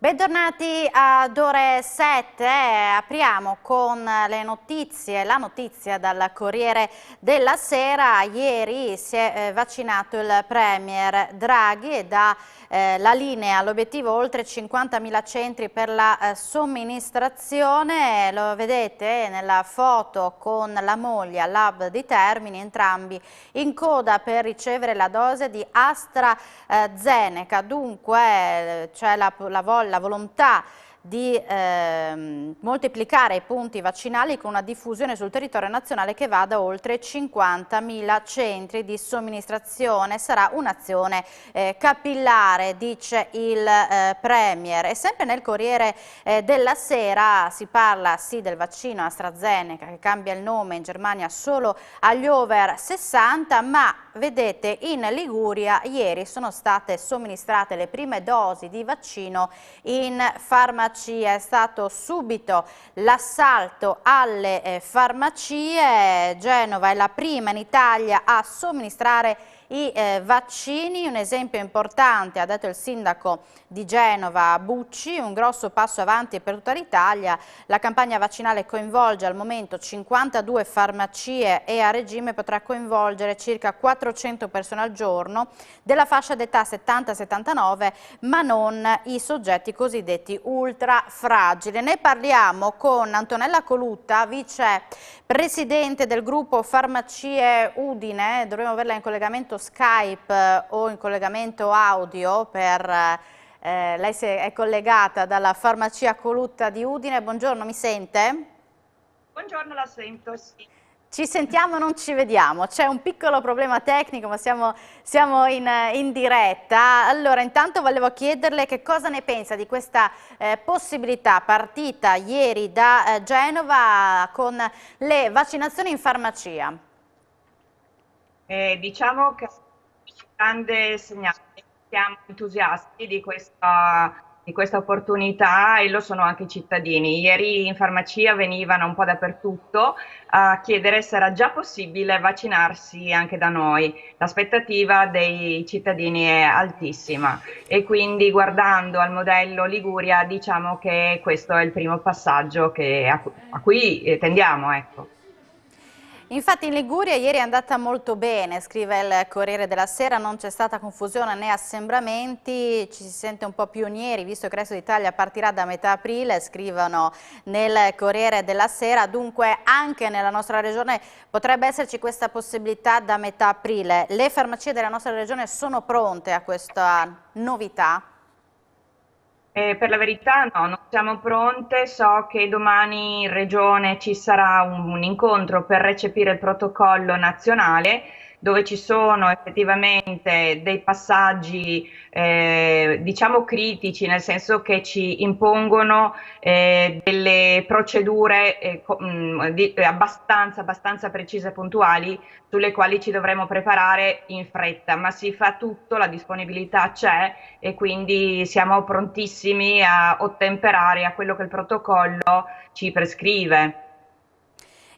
Bentornati ad ore 7, apriamo con le notizie, la notizia dal Corriere della Sera. Ieri si è vaccinato il Premier Draghi e dà la linea, l'obiettivo oltre 50.000 centri per la somministrazione. Lo vedete nella foto con la moglie all'hub di Termini, entrambi in coda per ricevere la dose di AstraZeneca. Dunque c'è la volontà di moltiplicare i punti vaccinali con una diffusione sul territorio nazionale che vada oltre 50.000 centri di somministrazione. Sarà un'azione capillare, dice il Premier. E sempre nel Corriere della Sera si parla sì del vaccino AstraZeneca che cambia il nome in Germania solo agli over 60, ma vedete in Liguria ieri sono state somministrate le prime dosi di vaccino in farmacia. È stato subito l'assalto alle farmacie. Genova è la prima in Italia a somministrare i vaccini. Un esempio importante, ha detto il sindaco di Genova Bucci, un grosso passo avanti per tutta l'Italia. La campagna vaccinale coinvolge al momento 52 farmacie e a regime potrà coinvolgere circa 400 persone al giorno della fascia d'età 70-79, ma non i soggetti cosiddetti ultra fragili. Ne parliamo con Antonella Colutta, vice presidente del gruppo Farmacie Udine. Dovremmo averla in collegamento Skype o in collegamento audio per lei è collegata dalla Farmacia Colutta di Udine. Buongiorno, mi sente? Buongiorno, la sento, sì. Ci sentiamo, non ci vediamo. C'è un piccolo problema tecnico, ma siamo in diretta. Allora, intanto volevo chiederle che cosa ne pensa di questa possibilità partita ieri da Genova con le vaccinazioni in farmacia. Diciamo che è un grande segnale, siamo entusiasti di questa opportunità e lo sono anche i cittadini. Ieri in farmacia venivano un po' dappertutto a chiedere se era già possibile vaccinarsi anche da noi. L'aspettativa dei cittadini è altissima e quindi guardando al modello Liguria diciamo che questo è il primo passaggio a cui tendiamo, ecco. Infatti in Liguria ieri è andata molto bene, scrive il Corriere della Sera, non c'è stata confusione né assembramenti, ci si sente un po' pionieri visto che il Resto d'Italia partirà da metà aprile, scrivono nel Corriere della Sera. Dunque anche nella nostra regione potrebbe esserci questa possibilità da metà aprile. Le farmacie della nostra regione sono pronte a questa novità? Per la verità no, non siamo pronte, so che domani in regione ci sarà un incontro per recepire il protocollo nazionale dove ci sono effettivamente dei passaggi diciamo critici, nel senso che ci impongono delle procedure abbastanza precise e puntuali sulle quali ci dovremo preparare in fretta, ma si fa tutto, la disponibilità c'è e quindi siamo prontissimi a ottemperare a quello che il protocollo ci prescrive.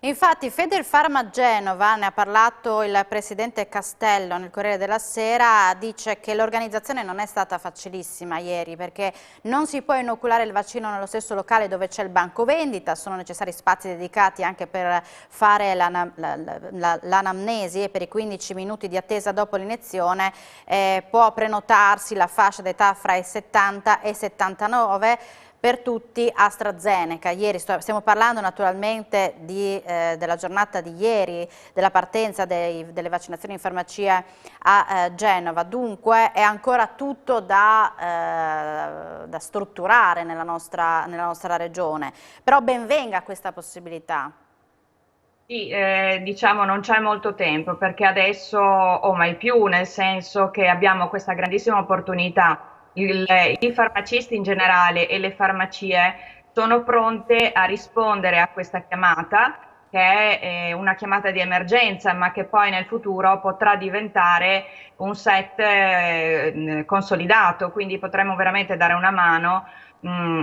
Infatti Federfarma Genova, ne ha parlato il presidente Castello nel Corriere della Sera, dice che l'organizzazione non è stata facilissima ieri perché non si può inoculare il vaccino nello stesso locale dove c'è il banco vendita, sono necessari spazi dedicati anche per fare l'anamnesi e per i 15 minuti di attesa dopo l'iniezione può prenotarsi la fascia d'età fra i 70 e i 79 per tutti AstraZeneca. Ieri stiamo parlando naturalmente della giornata di ieri, della partenza delle vaccinazioni in farmacia a Genova, dunque è ancora tutto da strutturare nella nostra regione, però ben venga questa possibilità. Sì, diciamo non c'è molto tempo perché adesso o mai più, nel senso che abbiamo questa grandissima opportunità. I farmacisti in generale e le farmacie sono pronte a rispondere a questa chiamata, che è una chiamata di emergenza, ma che poi nel futuro potrà diventare un set consolidato, quindi potremo veramente dare una mano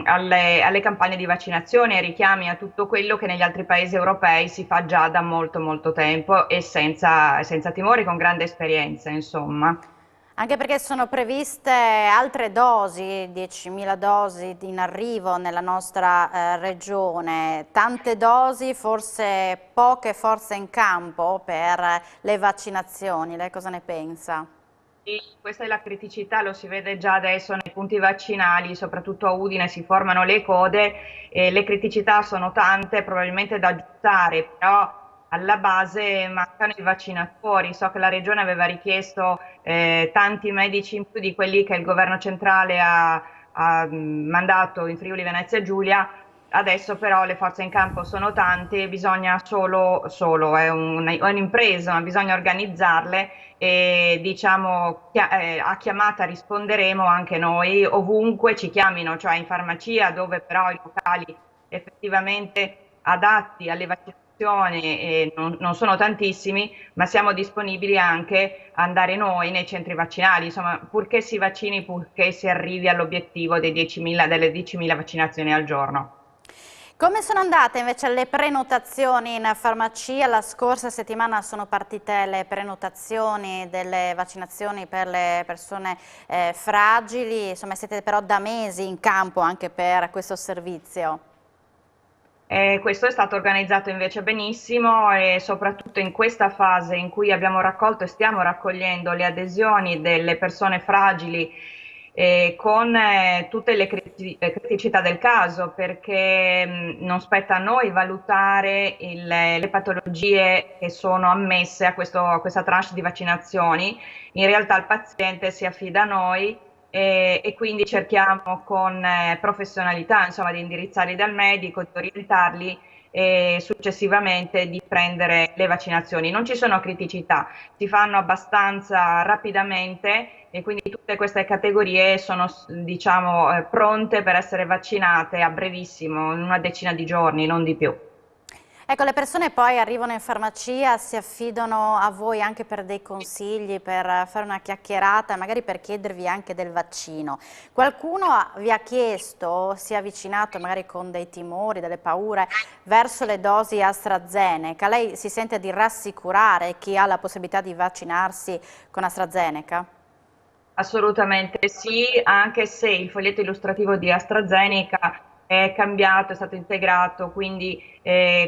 alle campagne di vaccinazione e richiami a tutto quello che negli altri paesi europei si fa già da molto tempo e senza timori, con grande esperienza, insomma. Anche perché sono previste altre dosi, 10.000 dosi in arrivo nella nostra regione, tante dosi, forse poche forze in campo per le vaccinazioni. Lei cosa ne pensa? Sì, questa è la criticità, lo si vede già adesso nei punti vaccinali, soprattutto a Udine si formano le code e le criticità sono tante, probabilmente da aggiustare, però alla base mancano i vaccinatori. So che la Regione aveva richiesto tanti medici in più di quelli che il governo centrale ha mandato in Friuli Venezia Giulia. Adesso però le forze in campo sono tante, bisogna è è un'impresa, ma bisogna organizzarle e diciamo a chiamata risponderemo anche noi ovunque ci chiamino, cioè in farmacia dove però i locali effettivamente adatti alle vaccinazioni non sono tantissimi, ma siamo disponibili anche a andare noi nei centri vaccinali, insomma, purché si vaccini, purché si arrivi all'obiettivo delle 10.000 vaccinazioni al giorno. Come sono andate invece le prenotazioni in farmacia? La scorsa settimana sono partite le prenotazioni delle vaccinazioni per le persone fragili, insomma siete però da mesi in campo anche per questo servizio. Questo è stato organizzato invece benissimo e soprattutto in questa fase in cui abbiamo raccolto e stiamo raccogliendo le adesioni delle persone fragili con tutte le criticità del caso, perché non spetta a noi valutare le patologie che sono ammesse a questa tranche di vaccinazioni. In realtà il paziente si affida a noi e quindi cerchiamo con professionalità, insomma, di indirizzarli dal medico, di orientarli e successivamente di prendere le vaccinazioni. Non ci sono criticità, si fanno abbastanza rapidamente e quindi tutte queste categorie sono, diciamo, pronte per essere vaccinate a brevissimo, in una decina di giorni, non di più. Ecco, le persone poi arrivano in farmacia, si affidano a voi anche per dei consigli, per fare una chiacchierata, magari per chiedervi anche del vaccino. Qualcuno vi ha chiesto, si è avvicinato magari con dei timori, delle paure verso le dosi AstraZeneca? Lei si sente di rassicurare chi ha la possibilità di vaccinarsi con AstraZeneca? Assolutamente sì, anche se il foglietto illustrativo di AstraZeneca è cambiato, è stato integrato, quindi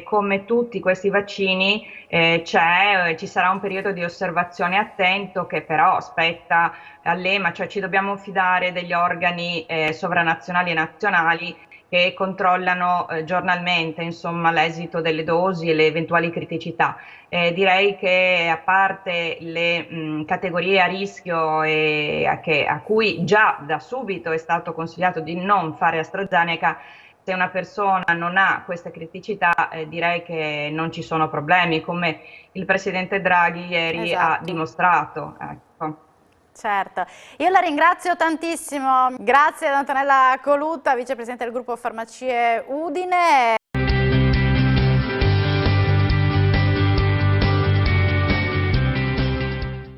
come tutti questi vaccini ci sarà un periodo di osservazione attento che però spetta all'EMA, cioè ci dobbiamo fidare degli organi sovranazionali e nazionali che controllano giornalmente, insomma, l'esito delle dosi e le eventuali criticità. Direi che a parte le categorie a rischio a cui già da subito è stato consigliato di non fare AstraZeneca, se una persona non ha queste criticità direi che non ci sono problemi, come il presidente Draghi ieri ha Esatto. dimostrato. Ecco. Certo, io la ringrazio tantissimo, grazie ad Antonella Coluta, vicepresidente del gruppo Farmacie Udine.